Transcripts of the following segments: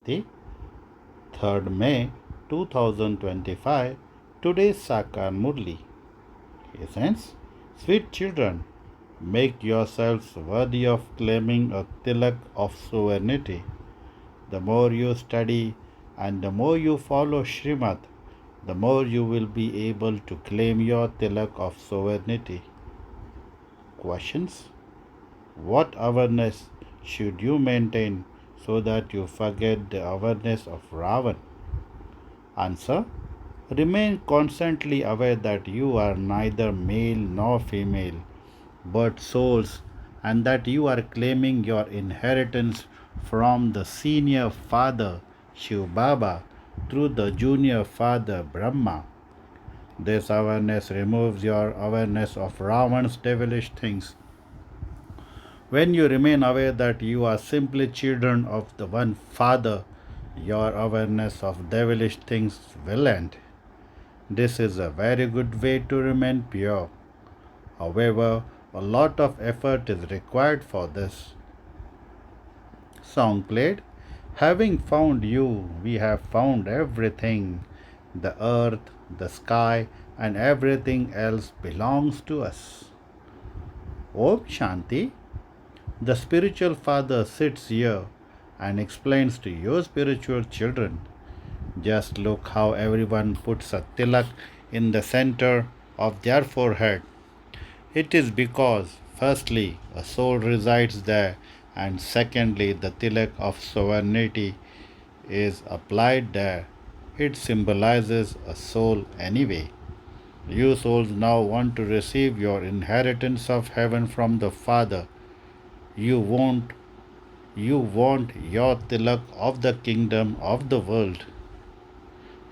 The 3rd May 2025. Today's Sakar Murli. Essence: sweet children, make yourselves worthy of claiming a tilak of sovereignty. The more you study and the more you follow Srimad, the more you will be able to claim your tilak of sovereignty. Questions: what awareness should you maintain so that you forget the awareness of Ravan? Answer: remain constantly aware that you are neither male nor female, but souls, and that you are claiming your inheritance from the senior father Shiv Baba through the junior father Brahma. This awareness removes your awareness of Ravan's devilish things. When you remain aware that you are simply children of the one Father, your awareness of devilish things will end. This is a very good way to remain pure. However, a lot of effort is required for this. Song played. Having found you, we have found everything. The earth, the sky, and everything else belongs to us. Om Shanti. The spiritual father sits here and explains to your spiritual children. Just look how everyone puts a tilak in the center of their forehead. It is because, firstly, a soul resides there, and secondly, the tilak of sovereignty is applied there. It symbolizes a soul anyway. You souls now want to receive your inheritance of heaven from the Father. You won't You want your tilak of the kingdom of the world.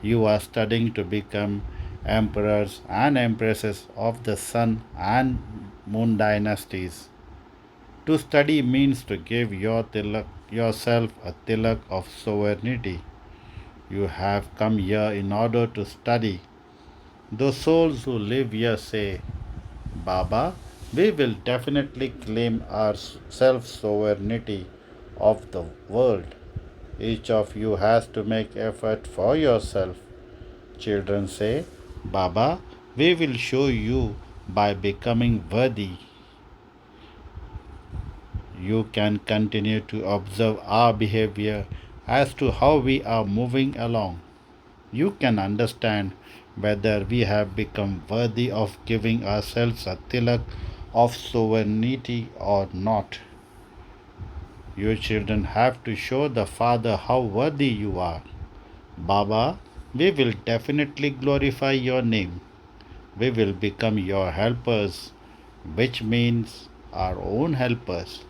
You are studying to become emperors and empresses of the sun and moon dynasties. To study means to give yourself a tilak of sovereignty. You have come here in order to study. Those souls who live here say, Baba, we will definitely claim our self sovereignty of the world. Each of you has to make effort for yourself. Children say, Baba, we will show you by becoming worthy. You can continue to observe our behavior as to how we are moving along. You can understand whether we have become worthy of giving ourselves a tilak of sovereignty or not. You children have to show the Father how worthy you are. Baba, we will definitely glorify your name. We will become your helpers, which means our own helpers.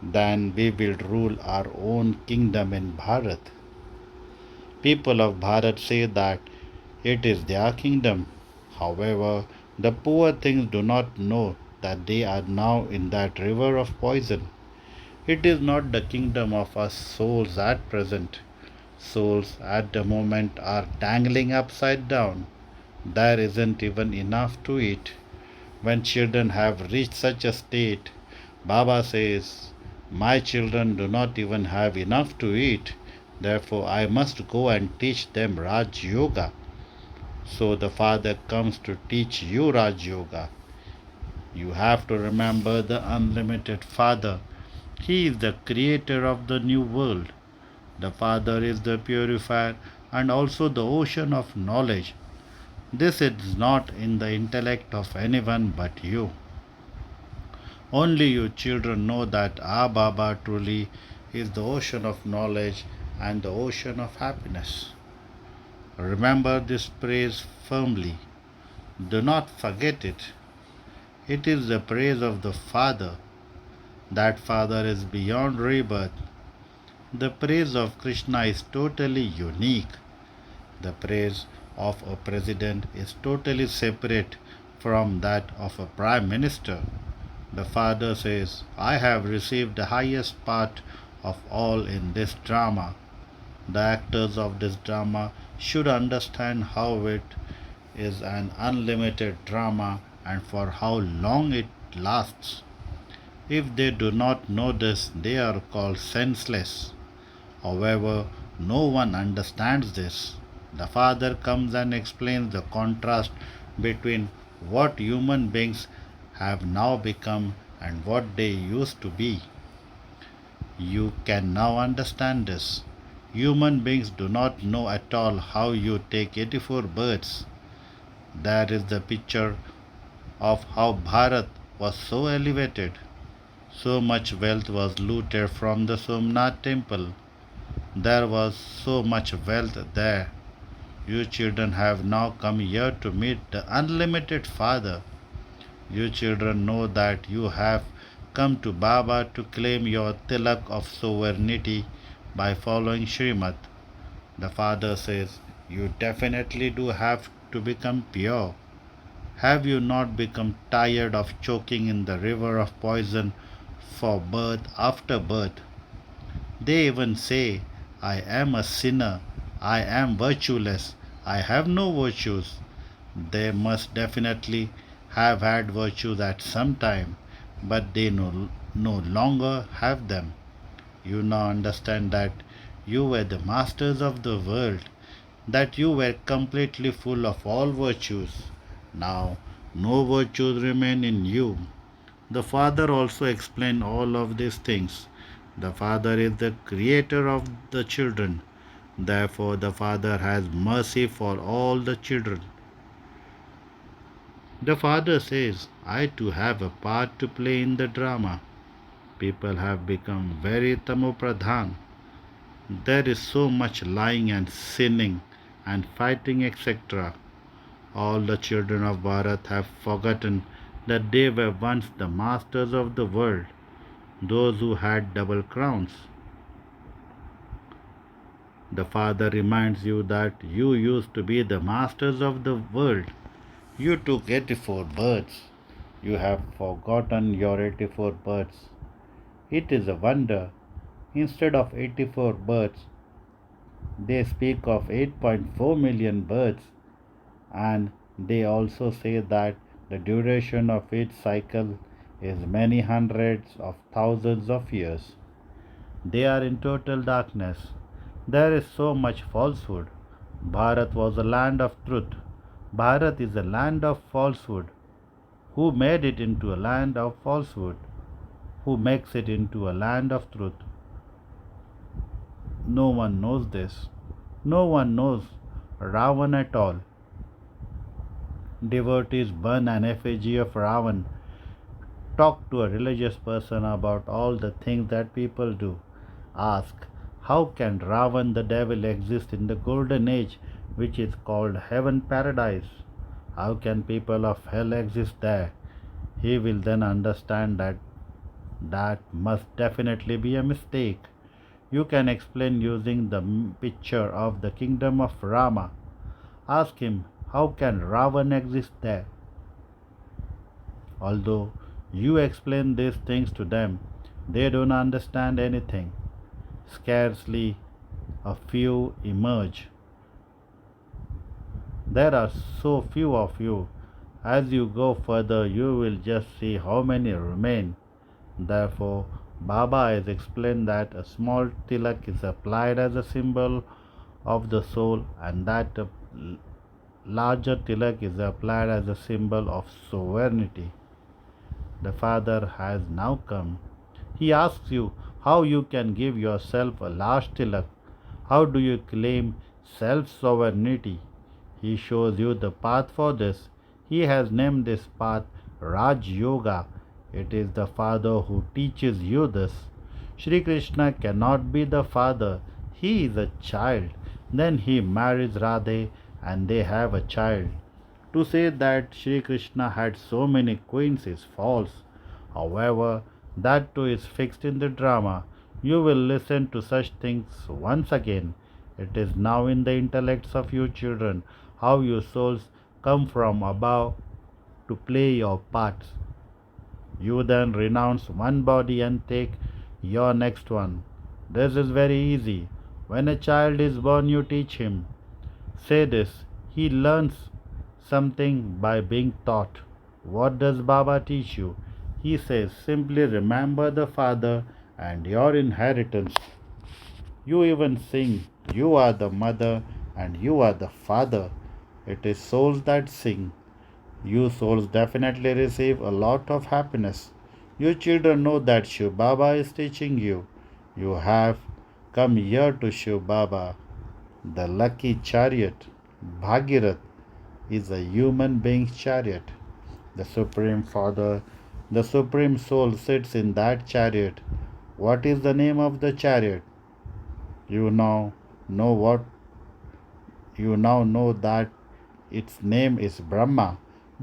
Then we will rule our own kingdom in Bharat. People of Bharat say that it is their kingdom. However, the poor things do not know that they are now in that river of poison. It is not the kingdom of us souls at present. Souls at the moment are dangling upside down. There isn't even enough to eat. When children have reached such a state, Baba says, my children do not even have enough to eat. Therefore, I must go and teach them Raj Yoga. So the Father comes to teach you Raj Yoga. You have to remember the unlimited Father. He is the creator of the new world. The Father is the purifier and also the ocean of knowledge. This is not in the intellect of anyone but you. Only you children know that our Baba truly is the ocean of knowledge and the ocean of happiness. Remember this praise firmly. Do not forget it. It is the praise of the Father. That Father is beyond rebirth. The praise of Krishna is totally unique. The praise of a president is totally separate from that of a prime minister. The Father says, I have received the highest part of all in this drama. The actors of this drama should understand how it is an unlimited drama and for how long it lasts. If they do not know this, they are called senseless. However, no one understands this. The Father comes and explains the contrast between what human beings have now become and what they used to be. You can now understand this. Human beings do not know at all how you take 84 birds. That is the picture of how Bharat was so elevated. So much wealth was looted from the Somnath temple. There was so much wealth there. You children have now come here to meet the unlimited Father. You children know that you have come to Baba to claim your tilak of sovereignty by following Srimad. The Father says, you definitely do have to become pure. Have you not become tired of choking in the river of poison for birth after birth? They even say, I am a sinner, I am virtueless, I have no virtues. They must definitely have had virtues at some time, but they no longer have them. You now understand that you were the masters of the world, that you were completely full of all virtues. Now, no virtues remain in you. The Father also explained all of these things. The Father is the creator of the children. Therefore, the Father has mercy for all the children. The Father says, I too have a part to play in the drama. People have become very tamopradhan. There is so much lying and sinning and fighting, etc. All the children of Bharat have forgotten that they were once the masters of the world, those who had double crowns. The Father reminds you that you used to be the masters of the world. You took 84 births. You have forgotten your 84 births. It is a wonder. Instead of 84 births, they speak of 8.4 million births, and they also say that the duration of each cycle is many hundreds of thousands of years. They are in total darkness. There is so much falsehood. Bharat was a land of truth. Bharat is a land of falsehood. Who made it into a land of falsehood? Who makes it into a land of truth? No one knows this. No one knows Ravan at all. Devotees burn an effigy of Ravan. Talk to a religious person about all the things that people do. Ask, how can Ravan the devil exist in the golden age which is called heaven paradise? How can people of hell exist there? He will then understand that that must definitely be a mistake. You can explain using the picture of the kingdom of Rama. Ask him, how can Ravan exist there? Although you explain these things to them, they don't understand anything. Scarcely a few emerge. There are so few of you. As you go further, you will just see how many remain. Therefore, Baba has explained that a small tilak is applied as a symbol of the soul, and that a larger tilak is applied as a symbol of sovereignty. The Father has now come. He asks you how you can give yourself a large tilak. How do you claim self sovereignty? He shows you the path for this. He has named this path Raj Yoga. It is the Father who teaches you this. Shri Krishna cannot be the father. He is a child. Then he marries Radhe and they have a child. To say that Shri Krishna had so many queens is false. However, that too is fixed in the drama. You will listen to such things once again. It is now in the intellects of you children how your souls come from above to play your parts. You then renounce one body and take your next one. This is very easy. When a child is born, you teach him. Say this, he learns something by being taught. What does Baba teach you? He says, simply remember the Father and your inheritance. You even sing, "You are the mother and you are the father." It is souls that sing. You souls definitely receive a lot of happiness. You children know that Shiv Baba is teaching you. You have come here to Shiv Baba. The lucky chariot, Bhagirath, is a human being's chariot. The Supreme Father, the Supreme Soul sits in that chariot. What is the name of the chariot? You now know what you now know that its name is Brahma,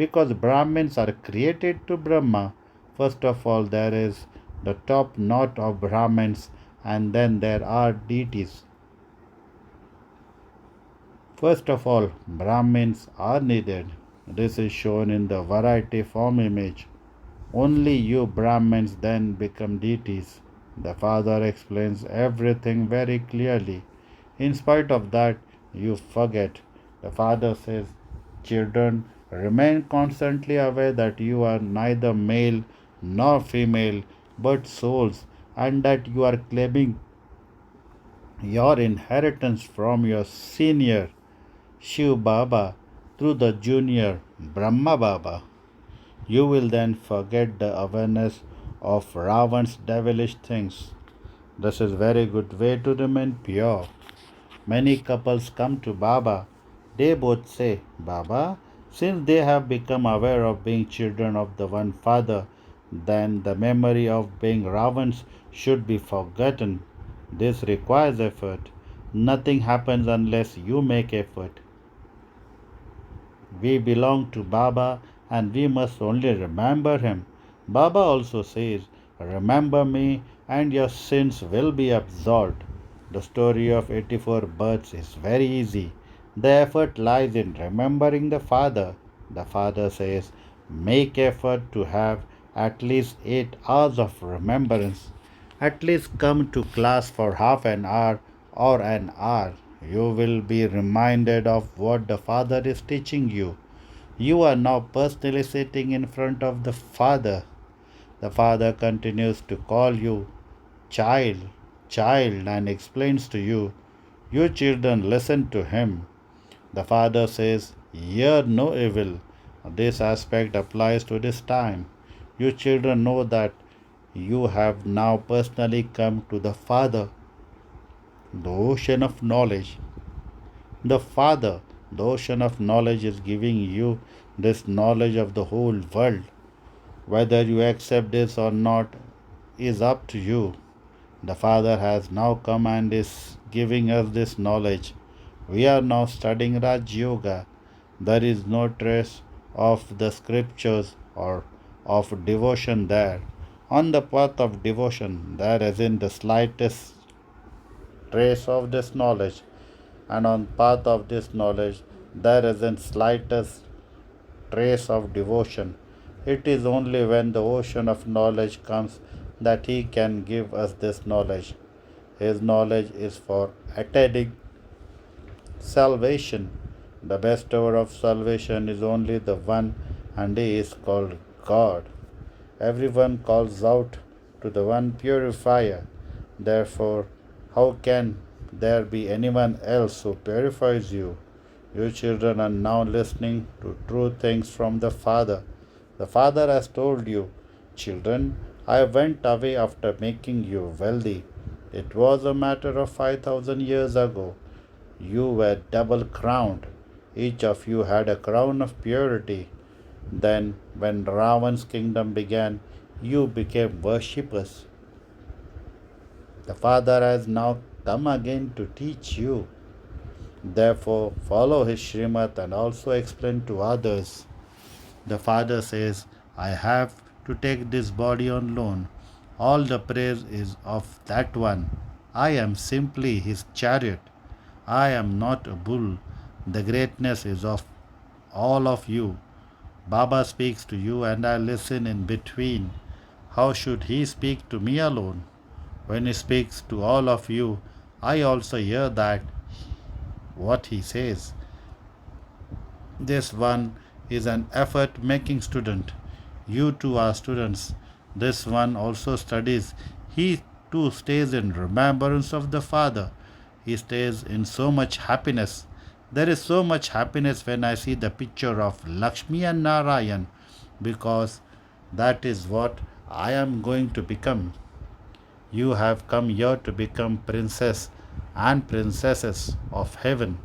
because Brahmins are created to Brahma. First of all, there is the top knot of Brahmins, and then there are deities. First of all, Brahmins are needed. This is shown in the variety form image. Only you Brahmins then become deities. The Father explains everything very clearly. In spite of that, you forget. The Father says, "Children, remain constantly aware that you are neither male nor female, but souls, and that you are claiming your inheritance from your senior Shiv Baba through the junior Brahma Baba." You will then forget the awareness of Ravan's devilish things. This is very good way to remain pure. Many couples come to Baba. They both say, "Baba, since they have become aware of being children of the one Father, then the memory of being Ravans should be forgotten. This requires effort. Nothing happens unless you make effort. We belong to Baba and we must only remember him." Baba also says, "Remember me and your sins will be absolved." The story of 84 births is very easy. The effort lies in remembering the Father. The Father says, "Make effort to have at least 8 hours of remembrance. At least come to class for half an hour or an hour. You will be reminded of what the Father is teaching you. You are now personally sitting in front of the Father. The Father continues to call you child, child, and explains to you. You children listen to him. The Father says, "Hear no evil." This aspect applies to this time. You children know that you have now personally come to the Father, the ocean of knowledge. The Father, the ocean of knowledge, is giving you this knowledge of the whole world. Whether you accept this or not is up to you. The Father has now come and is giving us this knowledge. We are now studying Raj Yoga. There is no trace of the scriptures or of devotion there. On the path of devotion, there isn't the slightest trace of this knowledge, and on path of this knowledge, there isn't slightest trace of devotion. It is only when the ocean of knowledge comes that he can give us this knowledge. His knowledge is for attaining salvation. The bestower of salvation is only the one, and he is called God. Everyone calls out to the one purifier. Therefore, how can there be anyone else who purifies you? You children are now listening to true things from the Father. The Father has told you, "Children, I went away after making you wealthy. It was a matter of 5,000 years ago. You were double crowned. Each of you had a crown of purity. Then, when Ravan's kingdom began, you became worshippers. The Father has now come again to teach you. Therefore, follow his Srimad and also explain to others." The Father says, "I have to take this body on loan. All the praise is of that one. I am simply his chariot. I am not a bull. The greatness is of all of you. Baba speaks to you and I listen in between. How should he speak to me alone? When he speaks to all of you, I also hear that what he says. This one is an effort making student. You too are students. This one also studies. He too stays in remembrance of the Father. he stays in so much happiness. There is so much happiness when I see the picture of Lakshmi and Narayan because that is what I am going to become. You have come here to become princess and princesses of heaven.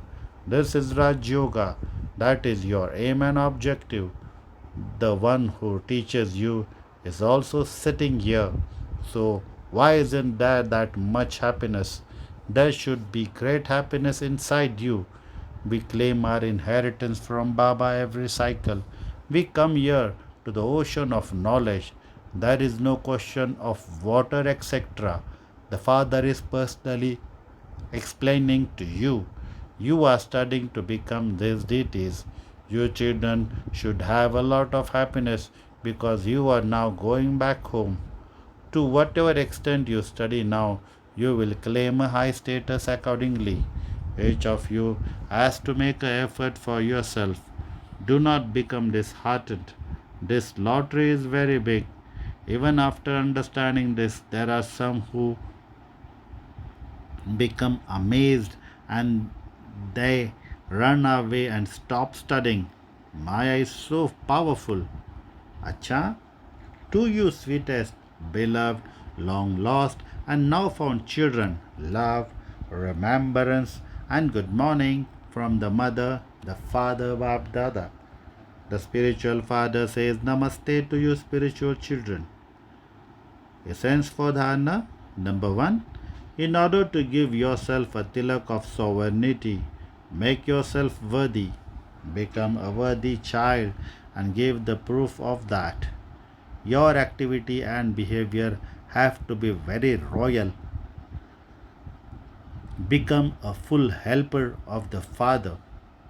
This is Raj Yoga. That is your aim and objective. The one who teaches you is also sitting here. So, why isn't there that much happiness? There should be great happiness inside you. We claim our inheritance from Baba every cycle. We come here to the ocean of knowledge. There is no question of water, etc. The Father is personally explaining to you. You are studying to become these deities. Your children should have a lot of happiness because you are now going back home. To whatever extent you study now, you will claim a high status accordingly. Each of you has to make an effort for yourself. Do not become disheartened. This lottery is very big. Even after understanding this, there are some who become amazed and they run away and stop studying. Maya is so powerful. Acha, to you, sweetest, beloved, long lost, and now found children, love, remembrance, and good morning from the mother, the father, Bab Dada. The spiritual father says Namaste to you, spiritual children. Essence for dharana. Number one, in order to give yourself a tilak of sovereignty, make yourself worthy. Become a worthy child and give the proof of that. Your activity and behavior have to be very royal. Become a full helper of the Father.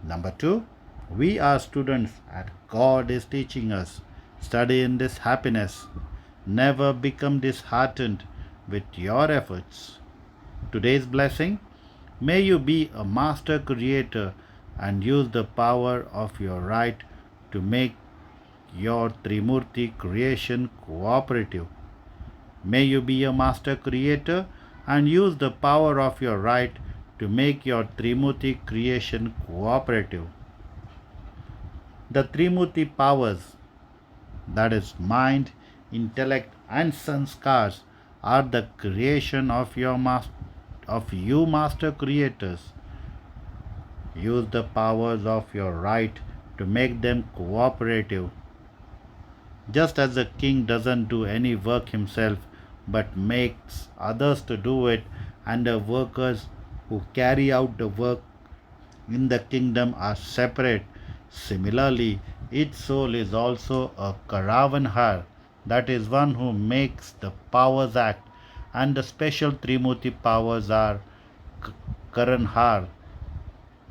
Number two, we are students and God is teaching us. Study in this happiness. Never become disheartened with your efforts. Today's blessing, may you be a master creator and use the power of your right to make your Trimurti creation cooperative. May you be a master creator and use the power of your right to make your Trimurti creation cooperative. The Trimurti powers, that is mind, intellect, and sanskars, are the creation of you master creators. Use the powers of your right to make them cooperative. Just as the king doesn't do any work himself but makes others to do it, and the workers who carry out the work in the kingdom are separate. Similarly, each soul is also a Karavanhar, that is one who makes the powers act, and the special Trimurti powers are Karanhar,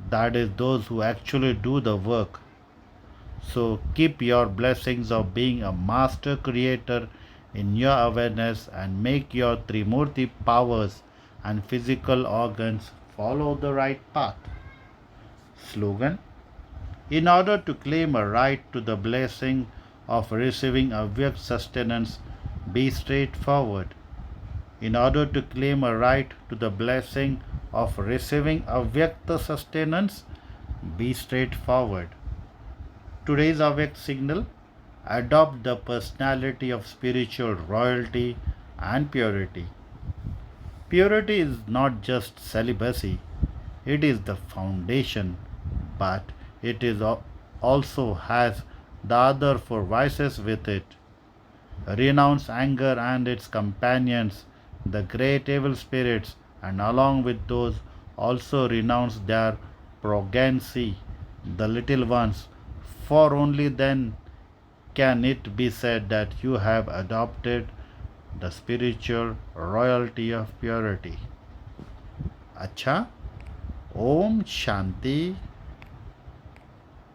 that is those who actually do the work. So keep your blessings of being a master creator in your awareness and make your Trimurti powers and physical organs follow the right path. Slogan: in order to claim a right to the blessing of receiving Avyakt sustenance, be straightforward. In order to claim a right to the blessing of receiving Avyakta sustenance, be straightforward. Today's Avyakt signal: adopt the personality of spiritual royalty and purity. Purity is not just celibacy, it is the foundation, but it is also has the other four vices with it. Renounce anger and its companions, the great evil spirits, and along with those also renounce their progeny, the little ones, for only then can it be said that you have adopted the spiritual royalty of purity. Acha, Om Shanti.